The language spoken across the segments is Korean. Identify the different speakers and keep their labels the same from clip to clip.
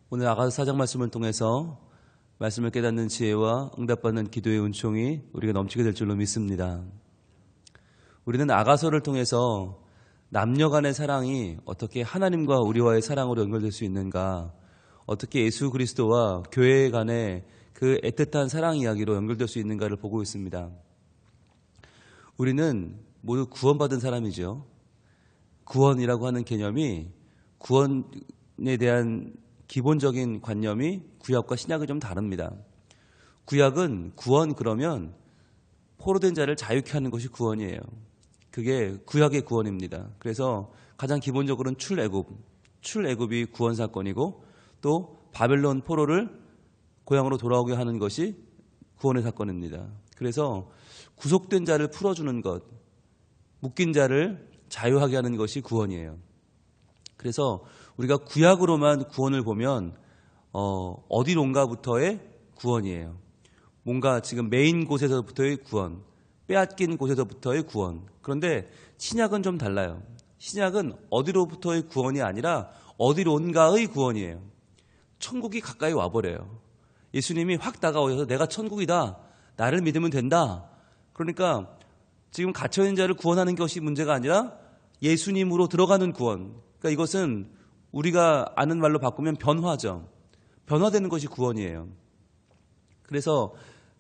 Speaker 1: 오늘 아가서 4장 말씀을 통해서 말씀을 깨닫는 지혜와 응답받는 기도의 은총이 우리가 넘치게 될 줄로 믿습니다. 우리는 아가서를 통해서 남녀 간의 사랑이 어떻게 하나님과 우리와의 사랑으로 연결될 수 있는가, 어떻게 예수 그리스도와 교회 간의 그 애틋한 사랑 이야기로 연결될 수 있는가를 보고 있습니다. 우리는 모두 구원받은 사람이죠. 구원이라고 하는 개념이, 구원에 대한 기본적인 관념이 구약과 신약이 좀 다릅니다. 구약은 구원 그러면 포로된 자를 자유케 하는 것이 구원이에요. 그게 구약의 구원입니다. 그래서 가장 기본적으로는 출애굽이 구원 사건이고, 또 바벨론 포로를 고향으로 돌아오게 하는 것이 구원의 사건입니다. 그래서 구속된 자를 풀어주는 것, 묶인 자를 자유하게 하는 것이 구원이에요. 그래서 우리가 구약으로만 구원을 보면 어디론가부터의 구원이에요. 뭔가 지금 메인 곳에서부터의 구원, 빼앗긴 곳에서부터의 구원. 그런데 신약은 좀 달라요. 신약은 어디로부터의 구원이 아니라 어디론가의 구원이에요. 천국이 가까이 와버려요. 예수님이 확 다가오셔서 내가 천국이다, 나를 믿으면 된다. 그러니까 지금 갇혀있는 자를 구원하는 것이 문제가 아니라 예수님으로 들어가는 구원. 그러니까 이것은 우리가 아는 말로 바꾸면 변화죠. 변화되는 것이 구원이에요. 그래서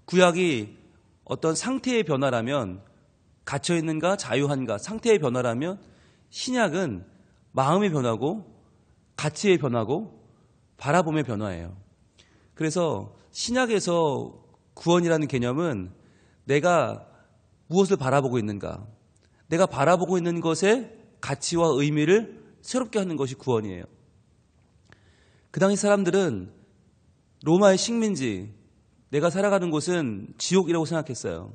Speaker 1: 구약이 어떤 상태의 변화라면, 갇혀있는가 자유한가 상태의 변화라면, 신약은 마음의 변화고 가치의 변화고 바라봄의 변화예요. 그래서 신약에서 구원이라는 개념은 내가 무엇을 바라보고 있는가, 내가 바라보고 있는 것의 가치와 의미를 새롭게 하는 것이 구원이에요. 그 당시 사람들은 로마의 식민지, 내가 살아가는 곳은 지옥이라고 생각했어요.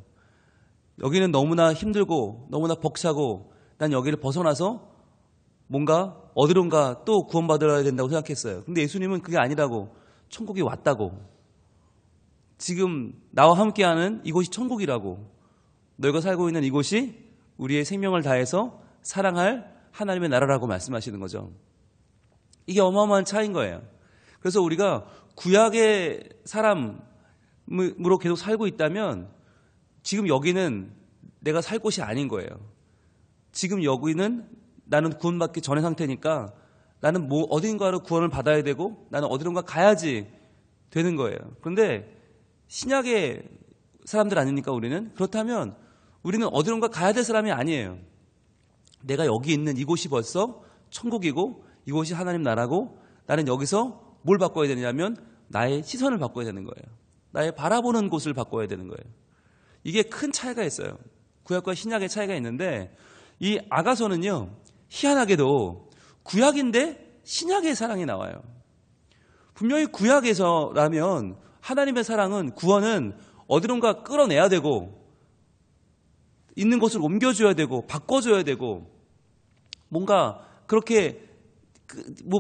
Speaker 1: 여기는 너무나 힘들고 너무나 벅차고 난 여기를 벗어나서 뭔가 어디론가 또 구원받아야 된다고 생각했어요. 근데 예수님은 그게 아니라고, 천국이 왔다고, 지금 나와 함께하는 이곳이 천국이라고, 너희가 살고 있는 이곳이 우리의 생명을 다해서 사랑할 하나님의 나라라고 말씀하시는 거죠. 이게 어마어마한 차이인 거예요. 그래서 우리가 구약의 사람으로 계속 살고 있다면 지금 여기는 내가 살 곳이 아닌 거예요. 지금 여기는 나는 구원받기 전의 상태니까 나는 어딘가로 구원을 받아야 되고 나는 어디론가 가야지 되는 거예요. 그런데 신약의 사람들 아닙니까 우리는? 그렇다면 우리는 어디론가 가야 될 사람이 아니에요. 내가 여기 있는 이곳이 벌써 천국이고 이곳이 하나님 나라고, 나는 여기서 뭘 바꿔야 되냐면 나의 시선을 바꿔야 되는 거예요. 나의 바라보는 곳을 바꿔야 되는 거예요. 이게 큰 차이가 있어요. 구약과 신약의 차이가 있는데, 이 아가서는요, 희한하게도 구약인데 신약의 사랑이 나와요. 분명히 구약에서라면 하나님의 사랑은, 구원은 어디론가 끌어내야 되고 있는 곳을 옮겨줘야 되고 바꿔줘야 되고 뭔가 그렇게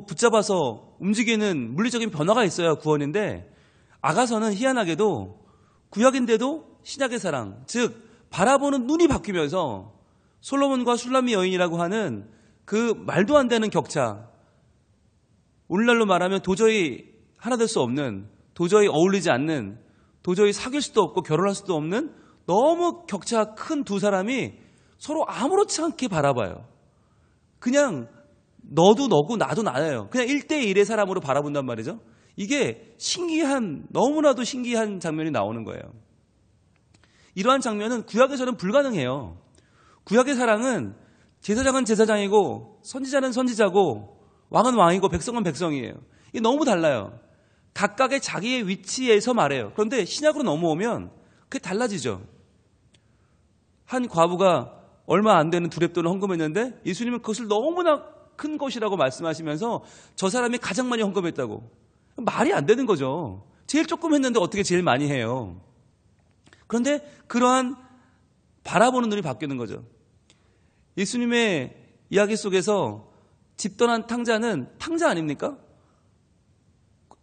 Speaker 1: 붙잡아서 움직이는 물리적인 변화가 있어야 구원인데, 아가서는 희한하게도 구약인데도 신약의 사랑, 즉 바라보는 눈이 바뀌면서 솔로몬과 슐라미 여인이라고 하는 그 말도 안 되는 격차, 오늘날로 말하면 도저히 하나 될 수 없는, 도저히 어울리지 않는, 도저히 사귈 수도 없고 결혼할 수도 없는 너무 격차 큰 두 사람이 서로 아무렇지 않게 바라봐요. 그냥 너도 너고 나도 나예요. 그냥 1대1의 사람으로 바라본단 말이죠. 이게 신기한, 너무나도 신기한 장면이 나오는 거예요. 이러한 장면은 구약에서는 불가능해요. 구약의 사랑은 제사장은 제사장이고 선지자는 선지자고 왕은 왕이고 백성은 백성이에요. 이게 너무 달라요. 각각의 자기의 위치에서 말해요. 그런데 신약으로 넘어오면 그게 달라지죠. 한 과부가 얼마 안 되는 두렙돈을 헌금했는데 예수님은 그것을 너무나 큰 것이라고 말씀하시면서 저 사람이 가장 많이 헌금했다고. 말이 안 되는 거죠. 제일 조금 했는데 어떻게 제일 많이 해요. 그런데 그러한 바라보는 눈이 바뀌는 거죠. 예수님의 이야기 속에서 집 떠난 탕자는 탕자 아닙니까?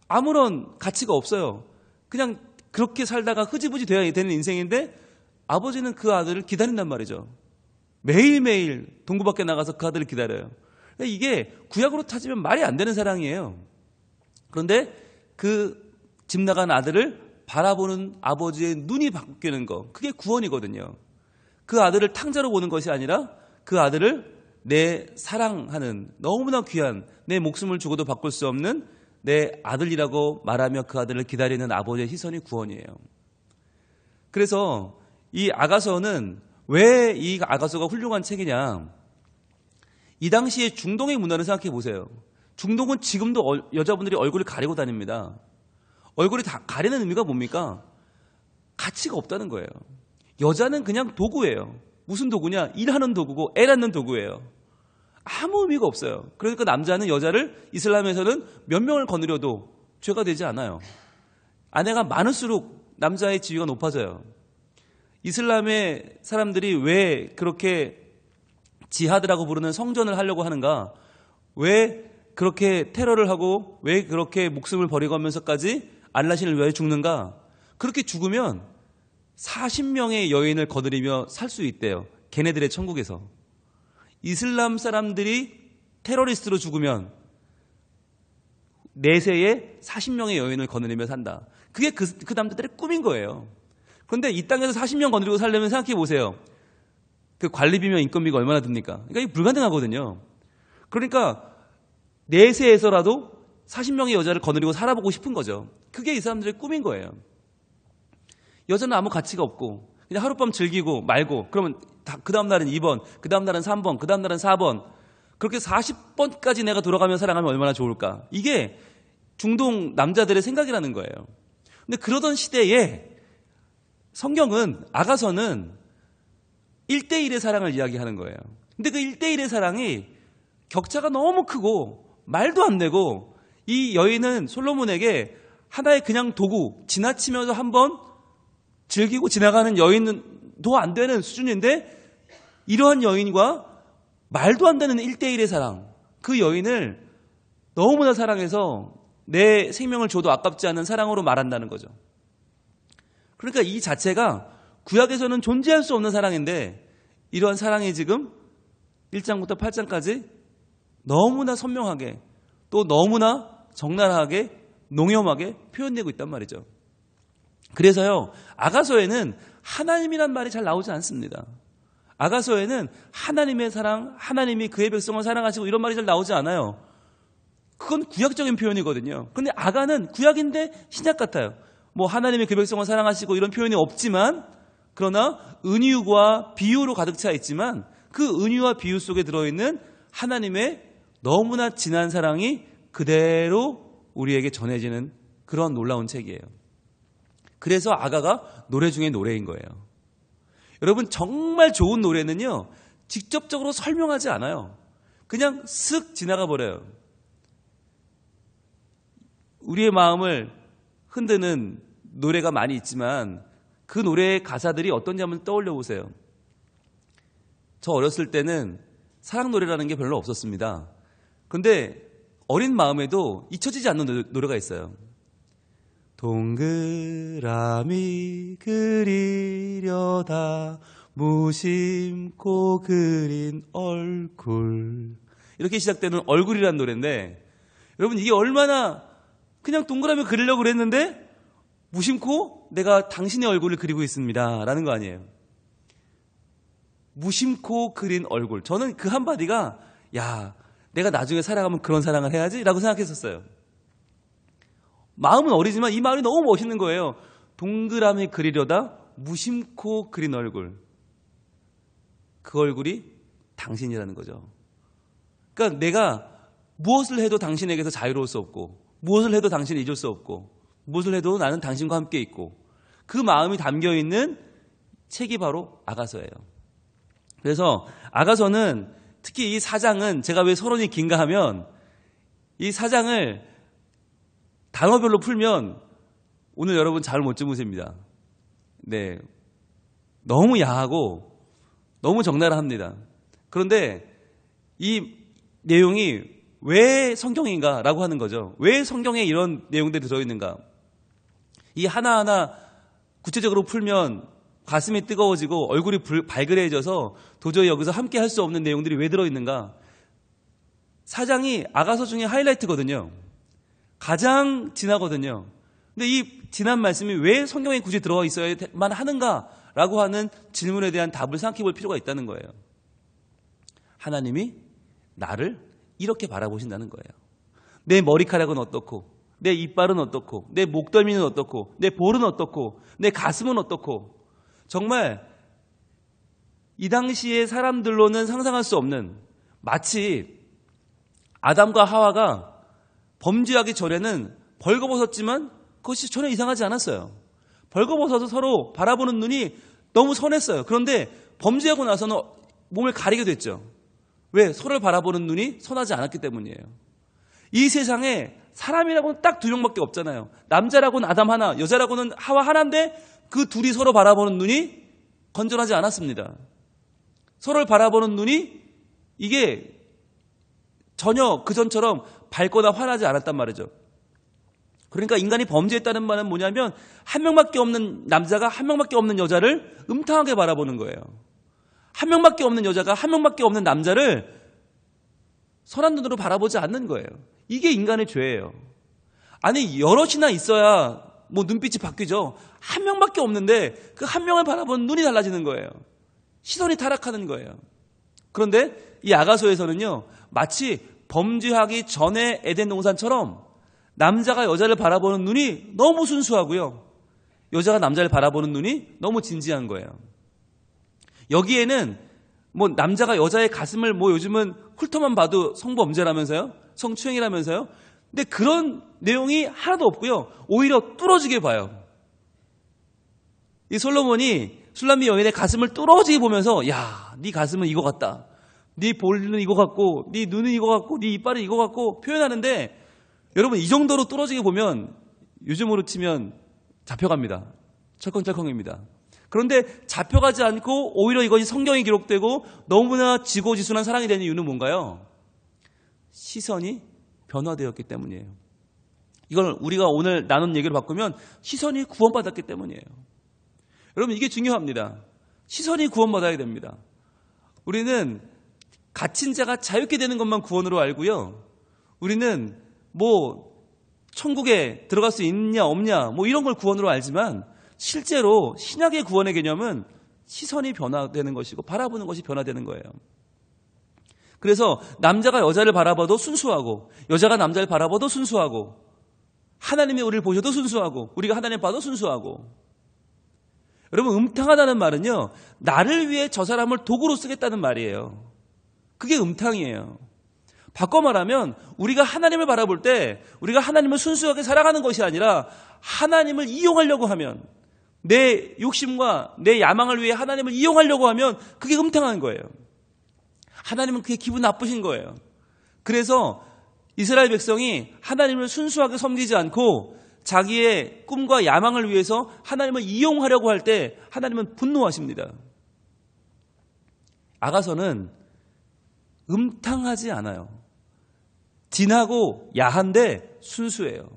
Speaker 1: 아무런 가치가 없어요. 그냥 그렇게 살다가 흐지부지 되어야 되는 인생인데 아버지는 그 아들을 기다린단 말이죠. 매일매일 동구 밖에 나가서 그 아들을 기다려요. 이게 구약으로 따지면 말이 안 되는 사랑이에요. 그런데 그 집 나간 아들을 바라보는 아버지의 눈이 바뀌는 거, 그게 구원이거든요. 그 아들을 탕자로 보는 것이 아니라 그 아들을 내 사랑하는, 너무나 귀한, 내 목숨을 주고도 바꿀 수 없는 내 아들이라고 말하며 그 아들을 기다리는 아버지의 시선이 구원이에요. 그래서 이 아가서는 왜 이 아가서가 훌륭한 책이냐, 이 당시의 중동의 문화를 생각해 보세요. 중동은 지금도 여자분들이 얼굴을 가리고 다닙니다. 얼굴이 다 가리는 의미가 뭡니까? 가치가 없다는 거예요. 여자는 그냥 도구예요. 무슨 도구냐? 일하는 도구고 애 낳는 도구예요. 아무 의미가 없어요. 그러니까 남자는 여자를 이슬람에서는 몇 명을 거느려도 죄가 되지 않아요. 아내가 많을수록 남자의 지위가 높아져요. 이슬람의 사람들이 왜 그렇게 지하드라고 부르는 성전을 하려고 하는가? 왜 그렇게 테러를 하고 왜 그렇게 목숨을 버리고 하면서까지 알라신을 위하여 죽는가? 그렇게 죽으면 40명의 여인을 거느리며 살 수 있대요. 걔네들의 천국에서. 이슬람 사람들이 테러리스트로 죽으면 내세에 40명의 여인을 거느리며 산다. 그게 그 남자들의 꿈인 거예요. 그런데 이 땅에서 40명 거느리고 살려면 생각해 보세요. 그 관리비며 인건비가 얼마나 듭니까? 그러니까 이게 불가능하거든요. 그러니까 내세에서라도 40명의 여자를 거느리고 살아보고 싶은 거죠. 그게 이 사람들의 꿈인 거예요. 여자는 아무 가치가 없고 그냥 하룻밤 즐기고 말고, 그러면 그 다음 날은 2번, 그 다음 날은 3번, 그 다음 날은 4번, 그렇게 40번까지 내가 돌아가며 살아가면 얼마나 좋을까. 이게 중동 남자들의 생각이라는 거예요. 근데 그러던 시대에 성경은, 아가서는 1대1의 사랑을 이야기하는 거예요. 근데 그 1대1의 사랑이 격차가 너무 크고 말도 안 되고, 이 여인은 솔로몬에게 하나의 그냥 도구, 지나치면서 한번 즐기고 지나가는 여인도 안 되는 수준인데, 이러한 여인과 말도 안 되는 1대1의 사랑, 그 여인을 너무나 사랑해서 내 생명을 줘도 아깝지 않은 사랑으로 말한다는 거죠. 그러니까 이 자체가 구약에서는 존재할 수 없는 사랑인데, 이러한 사랑이 지금 1장부터 8장까지 너무나 선명하게, 또 너무나 적나라하게, 농염하게 표현되고 있단 말이죠. 그래서요, 아가서에는 하나님이란 말이 잘 나오지 않습니다. 아가서에는 하나님의 사랑, 하나님이 그의 백성을 사랑하시고 이런 말이 잘 나오지 않아요. 그건 구약적인 표현이거든요. 그런데 아가는 구약인데 신약 같아요. 뭐 하나님이 그 백성을 사랑하시고 이런 표현이 없지만, 그러나 은유와 비유로 가득 차 있지만, 그 은유와 비유 속에 들어있는 하나님의 너무나 진한 사랑이 그대로 우리에게 전해지는 그런 놀라운 책이에요. 그래서 아가가 노래 중에 노래인 거예요. 여러분, 정말 좋은 노래는요, 직접적으로 설명하지 않아요. 그냥 쓱 지나가 버려요. 우리의 마음을 흔드는 노래가 많이 있지만 그 노래의 가사들이 어떤지 한번 떠올려 보세요. 저 어렸을 때는 사랑 노래라는 게 별로 없었습니다. 그런데 어린 마음에도 잊혀지지 않는 노래가 있어요. 동그라미 그리려다 무심코 그린 얼굴, 이렇게 시작되는 얼굴이라는 노래인데, 여러분, 이게 얼마나 그냥 동그라미 그리려고 그랬는데 무심코 내가 당신의 얼굴을 그리고 있습니다 라는 거 아니에요. 무심코 그린 얼굴. 저는 그 한마디가, 야, 내가 나중에 살아가면 그런 사랑을 해야지 라고 생각했었어요. 마음은 어리지만 이 말이 너무 멋있는 거예요. 동그라미 그리려다 무심코 그린 얼굴. 그 얼굴이 당신이라는 거죠. 그러니까 내가 무엇을 해도 당신에게서 자유로울 수 없고, 무엇을 해도 당신을 잊을 수 없고, 무엇을 해도 나는 당신과 함께 있고, 그 마음이 담겨있는 책이 바로 아가서예요. 그래서 아가서는, 특히 이 4장은 제가 왜 서론이 긴가 하면, 이 4장을 단어별로 풀면 오늘 여러분 잠을 못 주무십니다. 네, 너무 야하고 너무 적나라합니다. 그런데 이 내용이 왜 성경인가라고 하는 거죠. 왜 성경에 이런 내용들이 들어있는가. 이 하나하나 구체적으로 풀면 가슴이 뜨거워지고 얼굴이 발그레해져서 도저히 여기서 함께 할 수 없는 내용들이 왜 들어있는가. 4장이 아가서 중에 하이라이트거든요. 가장 진하거든요. 근데 이 진한 말씀이 왜 성경에 굳이 들어가 있어야만 하는가라고 하는 질문에 대한 답을 생각해 볼 필요가 있다는 거예요. 하나님이 나를 이렇게 바라보신다는 거예요. 내 머리카락은 어떻고, 내 이빨은 어떻고, 내 목덜미는 어떻고, 내 볼은 어떻고, 내 가슴은 어떻고, 정말 이 당시의 사람들로는 상상할 수 없는, 마치 아담과 하와가 범죄하기 전에는 벌거벗었지만 그것이 전혀 이상하지 않았어요. 벌거벗어서 서로 바라보는 눈이 너무 선했어요. 그런데 범죄하고 나서는 몸을 가리게 됐죠. 왜? 서로를 바라보는 눈이 선하지 않았기 때문이에요. 이 세상에 사람이라고는 딱 두 명밖에 없잖아요. 남자라고는 아담 하나, 여자라고는 하와 하나인데 그 둘이 서로 바라보는 눈이 건전하지 않았습니다. 서로를 바라보는 눈이 이게 전혀 그전처럼 밝거나 환하지 않았단 말이죠. 그러니까 인간이 범죄했다는 말은 뭐냐면 한 명밖에 없는 남자가 한 명밖에 없는 여자를 음탕하게 바라보는 거예요. 한 명밖에 없는 여자가 한 명밖에 없는 남자를 선한 눈으로 바라보지 않는 거예요. 이게 인간의 죄예요. 아니 여럿이나 있어야 뭐 눈빛이 바뀌죠. 한 명밖에 없는데 그 한 명을 바라보는 눈이 달라지는 거예요. 시선이 타락하는 거예요. 그런데 이 아가서에서는요, 마치 범죄하기 전에 에덴 동산처럼 남자가 여자를 바라보는 눈이 너무 순수하고요, 여자가 남자를 바라보는 눈이 너무 진지한 거예요. 여기에는 뭐 남자가 여자의 가슴을 뭐 요즘은 훑어만 봐도 성범죄라면서요, 성추행이라면서요. 근데 그런 내용이 하나도 없고요, 오히려 뚫어지게 봐요. 이 솔로몬이 슐람미 여인의 가슴을 뚫어지게 보면서, 야, 네 가슴은 이거 같다, 네 볼은 이거 같고, 네 눈은 이거 같고, 네 이빨은 이거 같고 표현하는데, 여러분 이 정도로 뚫어지게 보면 요즘으로 치면 잡혀갑니다. 철컹철컹입니다. 그런데 잡혀가지 않고 오히려 이것이 성경에 기록되고 너무나 지고지순한 사랑이 되는 이유는 뭔가요? 시선이 변화되었기 때문이에요. 이걸 우리가 오늘 나눈 얘기를 바꾸면 시선이 구원받았기 때문이에요. 여러분 이게 중요합니다. 시선이 구원받아야 됩니다. 우리는 갇힌 자가 자유케 되는 것만 구원으로 알고요, 우리는 뭐 천국에 들어갈 수 있냐 없냐 뭐 이런 걸 구원으로 알지만, 실제로 신약의 구원의 개념은 시선이 변화되는 것이고 바라보는 것이 변화되는 거예요. 그래서 남자가 여자를 바라봐도 순수하고, 여자가 남자를 바라봐도 순수하고, 하나님이 우리를 보셔도 순수하고, 우리가 하나님 봐도 순수하고. 여러분 음탕하다는 말은요, 나를 위해 저 사람을 도구로 쓰겠다는 말이에요. 그게 음탕이에요. 바꿔 말하면 우리가 하나님을 바라볼 때 우리가 하나님을 순수하게 살아가는 것이 아니라 하나님을 이용하려고 하면, 내 욕심과 내 야망을 위해 하나님을 이용하려고 하면 그게 음탕한 거예요. 하나님은 그게 기분 나쁘신 거예요. 그래서 이스라엘 백성이 하나님을 순수하게 섬기지 않고 자기의 꿈과 야망을 위해서 하나님을 이용하려고 할 때 하나님은 분노하십니다. 아가서는 음탕하지 않아요. 진하고 야한데 순수해요.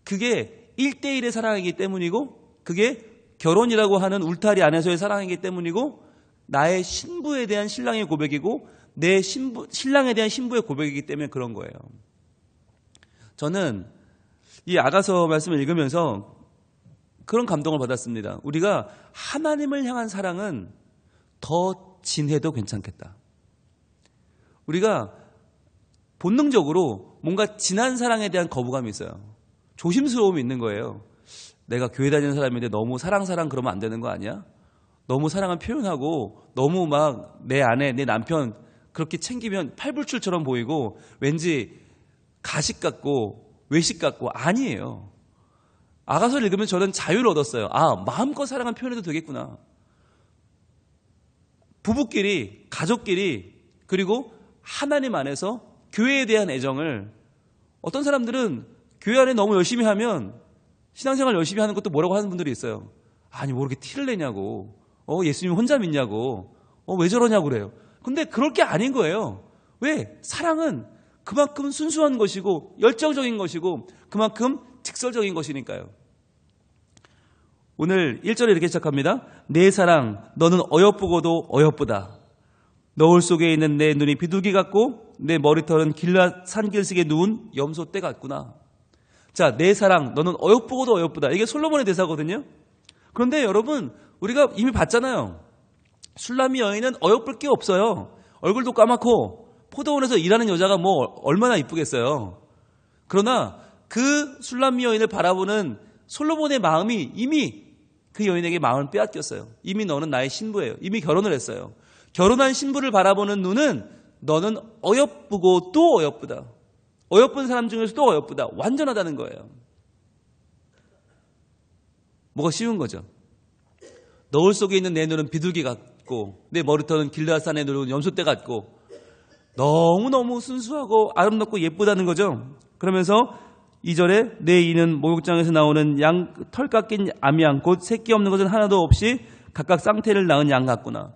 Speaker 1: 그게 1대1의 사랑이기 때문이고, 그게 결혼이라고 하는 울타리 안에서의 사랑이기 때문이고, 나의 신부에 대한 신랑의 고백이고 내 신랑에 대한 신부의 고백이기 때문에 그런 거예요. 저는 이 아가서 말씀을 읽으면서 그런 감동을 받았습니다. 우리가 하나님을 향한 사랑은 더 진해도 괜찮겠다. 우리가 본능적으로 뭔가 진한 사랑에 대한 거부감이 있어요. 조심스러움이 있는 거예요. 내가 교회 다니는 사람인데 너무 사랑 그러면 안 되는 거 아니야? 너무 사랑을 표현하고 너무 막 내 아내, 내 남편 그렇게 챙기면 팔불출처럼 보이고 왠지 가식 같고 외식 같고. 아니에요. 아가서를 읽으면 저는 자유를 얻었어요. 아, 마음껏 사랑을 표현해도 되겠구나. 부부끼리, 가족끼리, 그리고 하나님 안에서 교회에 대한 애정을, 어떤 사람들은 교회 안에 너무 열심히 하면 신앙생활 열심히 하는 것도 뭐라고 하는 분들이 있어요. 아니 뭐 이렇게 티를 내냐고, 예수님 혼자 믿냐고, 왜 저러냐고 그래요. 근데 그럴 게 아닌 거예요. 왜? 사랑은 그만큼 순수한 것이고 열정적인 것이고 그만큼 직설적인 것이니까요. 오늘 1절에 이렇게 시작합니다. 내 사랑 너는 어여쁘고도 어여쁘다. 너울 속에 있는 내 눈이 비둘기 같고 내 머리털은 길앗 산길석에 누운 염소떼 같구나. 자, 내 사랑 너는 어여쁘고도 어여쁘다. 이게 솔로몬의 대사거든요. 그런데 여러분 우리가 이미 봤잖아요. 술람미 여인은 어여쁠 게 없어요. 얼굴도 까맣고 포도원에서 일하는 여자가 뭐 얼마나 이쁘겠어요. 그러나 그 술람미 여인을 바라보는 솔로몬의 마음이 이미 그 여인에게 마음을 빼앗겼어요. 이미 너는 나의 신부예요. 이미 결혼을 했어요. 결혼한 신부를 바라보는 눈은 너는 어여쁘고 또 어여쁘다. 어여쁜 사람 중에서도 어여쁘다. 완전하다는 거예요. 뭐가 쉬운 거죠. 너울 속에 있는 내 눈은 비둘기 같고 내 머리털은 길앗산에 누운 염소떼 같고 너무너무 순수하고 아름답고 예쁘다는 거죠. 그러면서 2절에 내 이는 목욕장에서 나오는 양 털 깎인 암양 곧 새끼 없는 것은 하나도 없이 각각 쌍태를 낳은 양 같구나.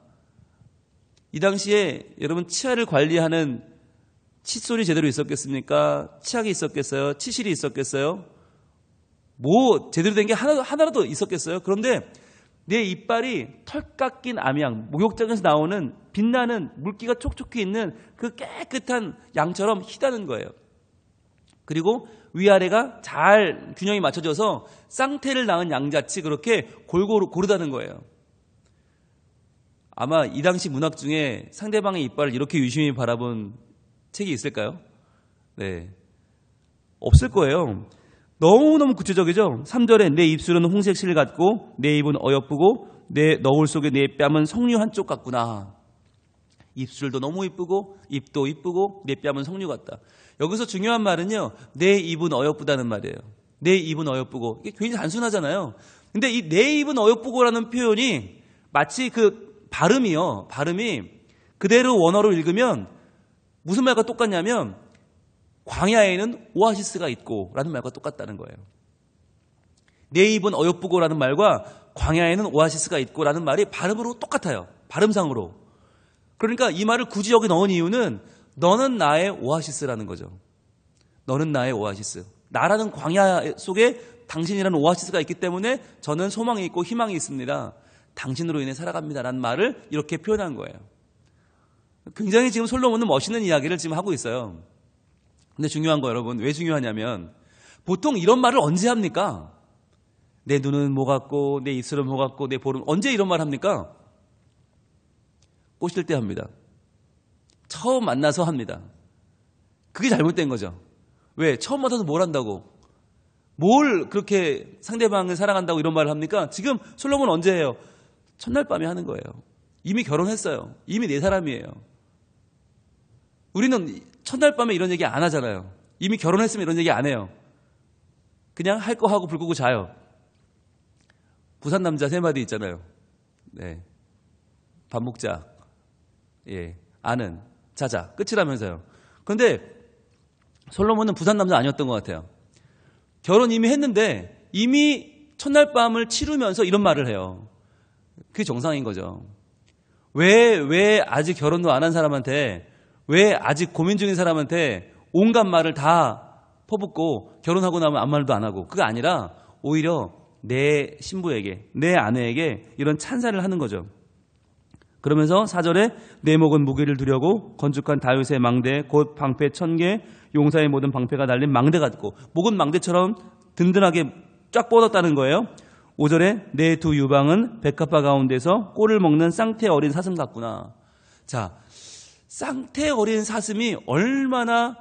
Speaker 1: 이 당시에 여러분 치아를 관리하는 칫솔이 제대로 있었겠습니까? 치약이 있었겠어요? 치실이 있었겠어요? 뭐 제대로 된 게 하나라도 있었겠어요? 그런데 내 이빨이 털 깎인 암양, 목욕장에서 나오는 빛나는 물기가 촉촉히 있는 그 깨끗한 양처럼 희다는 거예요. 그리고 위아래가 잘 균형이 맞춰져서 쌍태를 낳은 양같이 그렇게 골고루 고르다는 거예요. 아마 이 당시 문학 중에 상대방의 이빨을 이렇게 유심히 바라본 책이 있을까요? 네, 없을 거예요. 너무너무 구체적이죠. 3절에 내 입술은 홍색 실 같고 내 입은 어여쁘고 내 너울 속에 내 뺨은 석류 한쪽 같구나. 입술도 너무 이쁘고 입도 이쁘고 내 뺨은 석류 같다. 여기서 중요한 말은요, 내 입은 어여쁘다는 말이에요. 내 입은 어여쁘고. 이게 굉장히 단순하잖아요. 근데 이 내 입은 어여쁘고라는 표현이 마치 그 발음이 그대로 원어로 읽으면 무슨 말과 똑같냐면 광야에는 오아시스가 있고 라는 말과 똑같다는 거예요. 내 입은 어여쁘고 라는 말과 광야에는 오아시스가 있고 라는 말이 발음으로 똑같아요. 발음상으로. 그러니까 이 말을 굳이 여기 넣은 이유는 너는 나의 오아시스라는 거죠. 너는 나의 오아시스. 나라는 광야 속에 당신이라는 오아시스가 있기 때문에 저는 소망이 있고 희망이 있습니다. 당신으로 인해 살아갑니다라는 말을 이렇게 표현한 거예요. 굉장히 지금 솔로몬은 멋있는 이야기를 지금 하고 있어요. 근데 중요한 거 여러분, 왜 중요하냐면 보통 이런 말을 언제 합니까? 내 눈은 뭐 같고 내 입술은 뭐 같고 내 볼은 언제 이런 말 합니까? 꼬실 때 합니다. 처음 만나서 합니다. 그게 잘못된 거죠. 왜? 처음 만나서 뭘 한다고? 뭘 그렇게 상대방을 사랑한다고 이런 말을 합니까? 지금 솔로몬은 언제 해요? 첫날 밤에 하는 거예요. 이미 결혼했어요. 이미 내 사람이에요. 우리는 첫날 밤에 이런 얘기 안 하잖아요. 이미 결혼했으면 이런 얘기 안 해요. 그냥 할 거 하고 불 끄고 자요. 부산 남자 3마디 있잖아요. 네, 밥 먹자. 예, 아는 자자 끝이라면서요. 그런데 솔로몬은 부산 남자 아니었던 것 같아요. 결혼 이미 했는데 이미 첫날 밤을 치르면서 이런 말을 해요. 그게 정상인 거죠. 왜 아직 결혼도 안 한 사람한테, 왜 아직 고민 중인 사람한테 온갖 말을 다 퍼붓고 결혼하고 나면 아무 말도 안 하고, 그게 아니라 오히려 내 신부에게, 내 아내에게 이런 찬사를 하는 거죠. 그러면서 4절에 내 목은 무기를 두려고 건축한 다윗의 망대 곧 방패 1000개 용사의 모든 방패가 달린 망대 같고, 목은 망대처럼 든든하게 쫙 뻗었다는 거예요. 5절에 내 두 유방은 백합화 가운데서 꼴을 먹는 쌍태 어린 사슴 같구나. 자, 쌍태 어린 사슴이 얼마나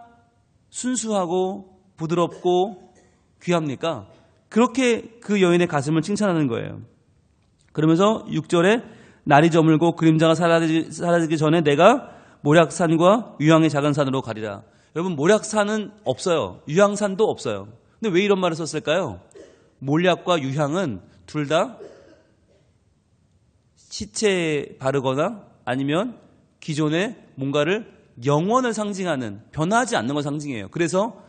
Speaker 1: 순수하고 부드럽고 귀합니까? 그렇게 그 여인의 가슴을 칭찬하는 거예요. 그러면서 6절에 날이 저물고 그림자가 사라지기 전에 내가 모략산과 유향의 작은 산으로 가리라. 여러분, 모략산은 없어요. 유향산도 없어요. 근데 왜 이런 말을 썼을까요? 몰약과 유향은 둘 다 시체에 바르거나 아니면 기존의 뭔가를 영원을 상징하는, 변하지 않는 걸 상징해요. 그래서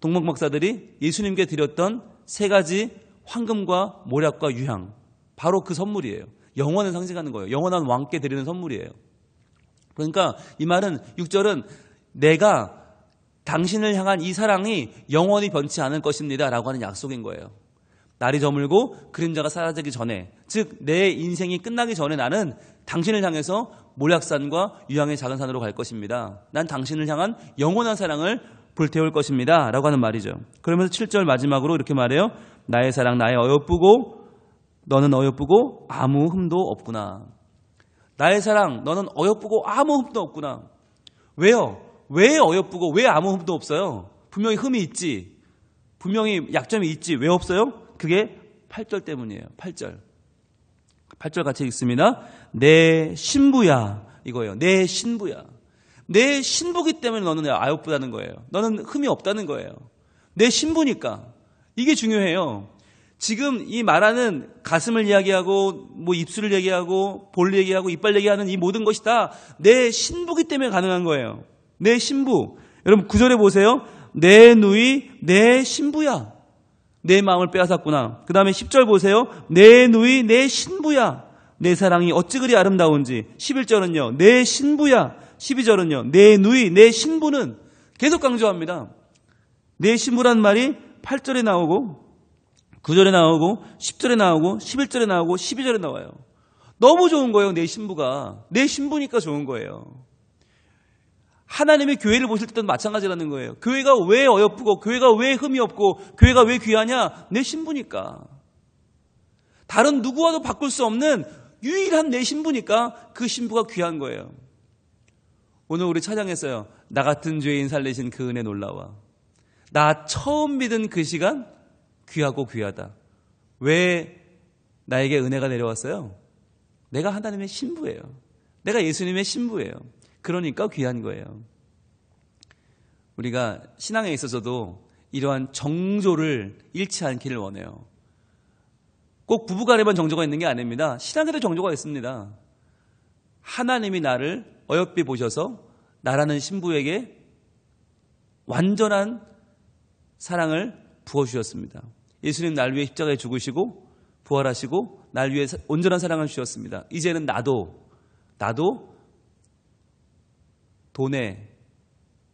Speaker 1: 동방 박사들이 예수님께 드렸던 3가지 황금과 모략과 유향, 바로 그 선물이에요. 영원을 상징하는 거예요. 영원한 왕께 드리는 선물이에요. 그러니까 이 말은, 6절은 내가 당신을 향한 이 사랑이 영원히 변치 않을 것입니다 라고 하는 약속인 거예요. 날이 저물고 그림자가 사라지기 전에, 즉 내 인생이 끝나기 전에 나는 당신을 향해서 모략산과 유황의 작은 산으로 갈 것입니다. 난 당신을 향한 영원한 사랑을 불태울 것입니다. 라고 하는 말이죠. 그러면서 7절 마지막으로 이렇게 말해요. 나의 사랑 나의 어여쁘고 너는 어여쁘고 아무 흠도 없구나. 나의 사랑 너는 어여쁘고 아무 흠도 없구나. 왜요? 왜 어여쁘고 왜 아무 흠도 없어요? 분명히 흠이 있지. 분명히 약점이 있지. 왜 없어요? 그게 8절 때문이에요. 8절 같이 읽습니다. 내 신부야 이거예요. 내 신부야. 내 신부기 때문에 너는 어여쁘다는 거예요. 너는 흠이 없다는 거예요. 내 신부니까. 이게 중요해요. 지금 이 말하는 가슴을 이야기하고 뭐 입술을 얘기하고 볼 얘기하고 이빨 얘기하는 이 모든 것이 다 내 신부기 때문에 가능한 거예요. 내 신부. 여러분 9절에 보세요. 내 누이 내 신부야. 내 마음을 빼앗았구나. 그 다음에 10절 보세요. 내 누이 내 신부야. 내 사랑이 어찌 그리 아름다운지. 11절은요. 내 신부야. 12절은요. 내 누이 내 신부는 계속 강조합니다. 내 신부란 말이 8절에 나오고 9절에 나오고 10절에 나오고 11절에 나오고 12절에 나와요. 너무 좋은 거예요. 내 신부가. 내 신부니까 좋은 거예요. 하나님의 교회를 보실 때도 마찬가지라는 거예요. 교회가 왜 어여쁘고 교회가 왜 흠이 없고 교회가 왜 귀하냐? 내 신부니까. 다른 누구와도 바꿀 수 없는 유일한 내 신부니까 그 신부가 귀한 거예요. 오늘 우리 찬양했어요. 나 같은 죄인 살리신 그 은혜 놀라워. 나 처음 믿은 그 시간 귀하고 귀하다. 왜 나에게 은혜가 내려왔어요? 내가 하나님의 신부예요. 내가 예수님의 신부예요. 그러니까 귀한 거예요. 우리가 신앙에 있어서도 이러한 정조를 잃지 않기를 원해요. 꼭 부부간에만 정조가 있는 게 아닙니다. 신앙에도 정조가 있습니다. 하나님이 나를 어여삐 보셔서 나라는 신부에게 완전한 사랑을 부어주셨습니다. 예수님 날 위해 십자가에 죽으시고 부활하시고 날 위해 온전한 사랑을 주셨습니다. 이제는 나도 돈에,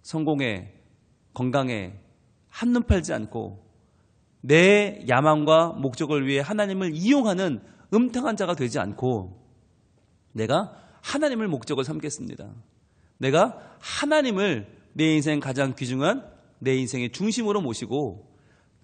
Speaker 1: 성공에, 건강에 한눈 팔지 않고 내 야망과 목적을 위해 하나님을 이용하는 음탕한 자가 되지 않고 내가 하나님을 목적을 삼겠습니다. 내가 하나님을 내 인생 가장 귀중한 내 인생의 중심으로 모시고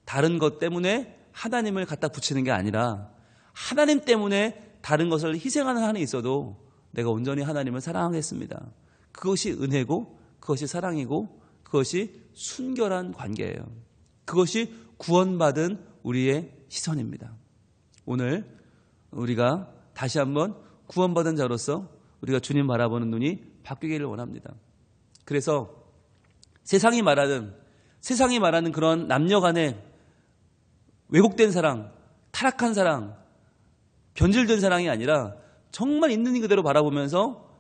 Speaker 1: 다른 것 때문에 하나님을 갖다 붙이는 게 아니라 하나님 때문에 다른 것을 희생하는 한이 있어도 내가 온전히 하나님을 사랑하겠습니다. 그것이 은혜고 그것이 사랑이고 그것이 순결한 관계예요. 그것이 구원받은 우리의 시선입니다. 오늘 우리가 다시 한번 구원받은 자로서 우리가 주님 바라보는 눈이 바뀌기를 원합니다. 그래서 세상이 말하는 그런 남녀 간의 왜곡된 사랑, 타락한 사랑, 변질된 사랑이 아니라 정말 있는 그대로 바라보면서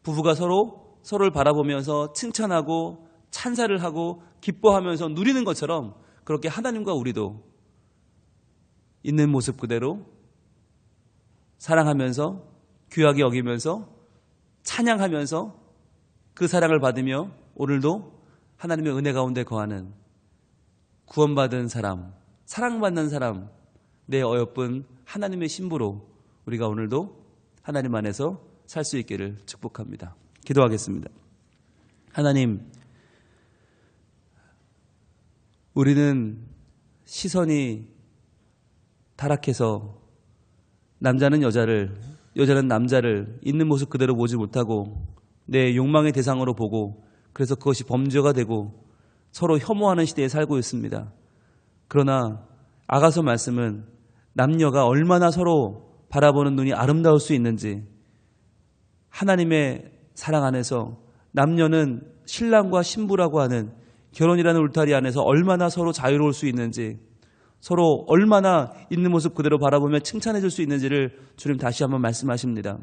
Speaker 1: 부부가 서로를 바라보면서 칭찬하고 찬사를 하고 기뻐하면서 누리는 것처럼 그렇게 하나님과 우리도 있는 모습 그대로 사랑하면서 귀하게 여기면서 찬양하면서 그 사랑을 받으며 오늘도 하나님의 은혜 가운데 거하는 구원받은 사람, 사랑받는 사람, 내 어여쁜 하나님의 신부로 우리가 오늘도 하나님 안에서 살 수 있기를 축복합니다. 기도하겠습니다. 하나님, 우리는 시선이 타락해서 남자는 여자를, 여자는 남자를 있는 모습 그대로 보지 못하고 내 욕망의 대상으로 보고 그래서 그것이 범죄가 되고 서로 혐오하는 시대에 살고 있습니다. 그러나 아가서 말씀은 남녀가 얼마나 서로 바라보는 눈이 아름다울 수 있는지, 하나님의 사랑 안에서 남녀는 신랑과 신부라고 하는 결혼이라는 울타리 안에서 얼마나 서로 자유로울 수 있는지, 서로 얼마나 있는 모습 그대로 바라보며 칭찬해 줄 수 있는지를 주님 다시 한번 말씀하십니다.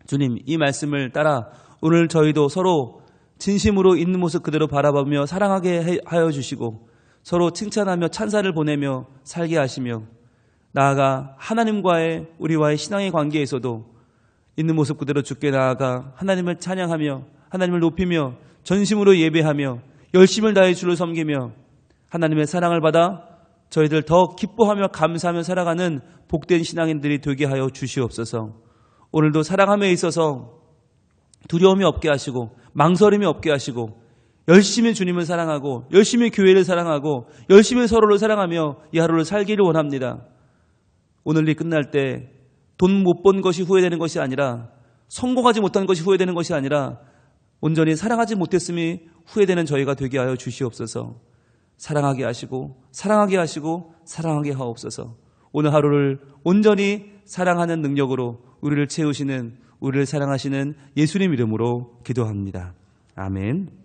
Speaker 1: 주님, 이 말씀을 따라 오늘 저희도 서로 진심으로 있는 모습 그대로 바라보며 사랑하게 하여 주시고 서로 칭찬하며 찬사를 보내며 살게 하시며 나아가 하나님과의 우리와의 신앙의 관계에서도 있는 모습 그대로 주께 나아가 하나님을 찬양하며 하나님을 높이며 전심으로 예배하며 열심을 다해 주를 섬기며 하나님의 사랑을 받아 저희들 더 기뻐하며 감사하며 살아가는 복된 신앙인들이 되게 하여 주시옵소서. 오늘도 사랑함에 있어서 두려움이 없게 하시고 망설임이 없게 하시고 열심히 주님을 사랑하고 열심히 교회를 사랑하고 열심히 서로를 사랑하며 이 하루를 살기를 원합니다. 오늘이 끝날 때 돈 못 번 것이 후회되는 것이 아니라 성공하지 못한 것이 후회되는 것이 아니라 온전히 사랑하지 못했음이 후회되는 저희가 되게 하여 주시옵소서. 사랑하게 하시고 사랑하게 하시고 사랑하게 하옵소서. 오늘 하루를 온전히 사랑하는 능력으로 우리를 채우시는 우리를 사랑하시는 예수님 이름으로 기도합니다. 아멘.